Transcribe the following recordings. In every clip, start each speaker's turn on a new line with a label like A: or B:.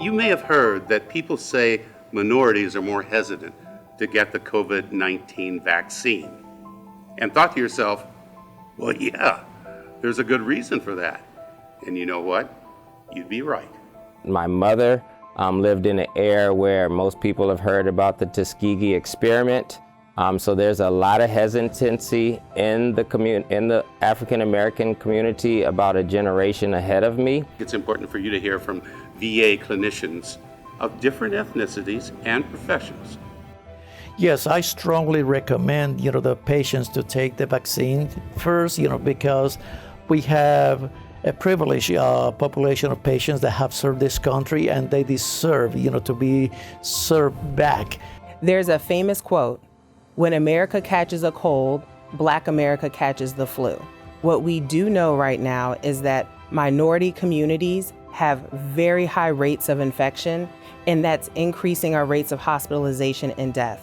A: You may have heard that people say minorities are more hesitant to get the COVID-19 vaccine, and thought to yourself, well, yeah, there's a good reason for that. And you know what? You'd be right.
B: My mother lived in an era where most people have heard about the Tuskegee experiment. So there's a lot of hesitancy in the African American community about a generation ahead of me.
A: It's important for you to hear from VA clinicians of different ethnicities and professions.
C: Yes, I strongly recommend, the patients to take the vaccine first, because we have a privileged population of patients that have served this country, and they deserve, to be served back.
D: There's a famous quote, "When America catches a cold, Black America catches the flu." What we do know right now is that minority communities have very high rates of infection, and that's increasing our rates of hospitalization and death.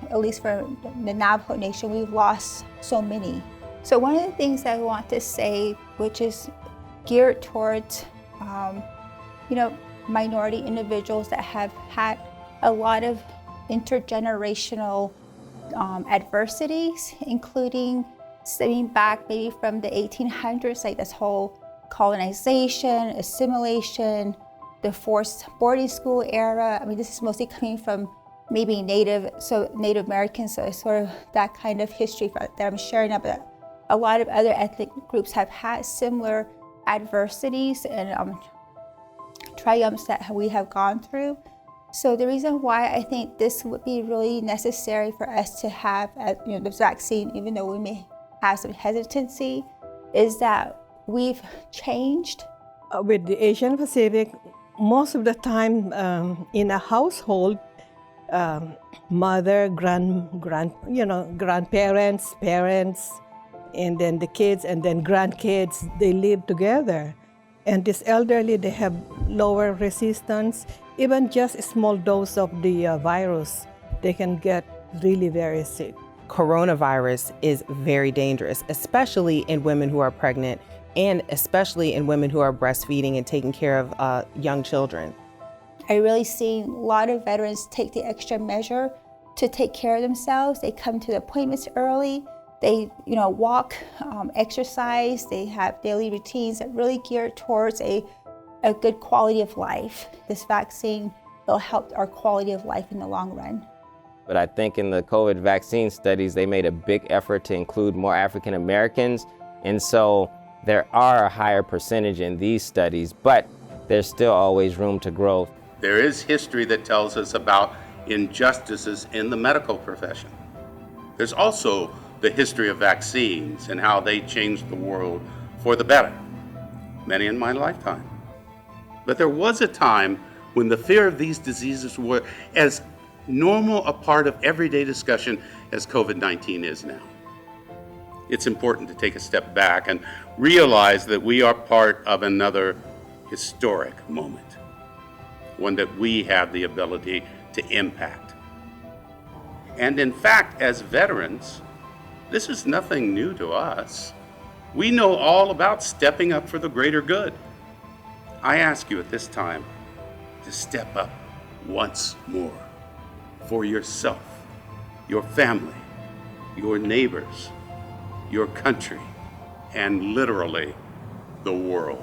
E: At least for the Navajo Nation, we've lost so many. So one of the things I want to say, which is geared towards, minority individuals that have had a lot of intergenerational adversities, including stemming back maybe from the 1800s, like this whole colonization, assimilation, the forced boarding school era. I mean, this is mostly coming from maybe Native Americans, so it's sort of that kind of history that I'm sharing up. But a lot of other ethnic groups have had similar adversities and triumphs that we have gone through. So the reason why I think this would be really necessary for us to have, this vaccine, even though we may have some hesitancy, is that we've changed.
F: With the Asian Pacific, most of the time in a household, mother, grandparents, parents, and then the kids, and then grandkids, they live together. And this elderly, they have lower resistance. Even just a small dose of the virus, they can get really very sick.
D: Coronavirus is very dangerous, especially in women who are pregnant and especially in women who are breastfeeding and taking care of young children.
E: I really seen a lot of veterans take the extra measure to take care of themselves. They come to the appointments early. They, walk, exercise. They have daily routines that really geared towards a good quality of life. This vaccine will help our quality of life in the long run.
B: But I think in the COVID vaccine studies, they made a big effort to include more African Americans. And so there are a higher percentage in these studies, but there's still always room to grow.
A: There is history that tells us about injustices in the medical profession. There's also the history of vaccines and how they changed the world for the better, many in my lifetime. But there was a time when the fear of these diseases were as normal a part of everyday discussion as COVID-19 is now. It's important to take a step back and realize that we are part of another historic moment, one that we have the ability to impact. And in fact, as veterans, this is nothing new to us. We know all about stepping up for the greater good. I ask you at this time to step up once more for yourself, your family, your neighbors, your country, and literally the world.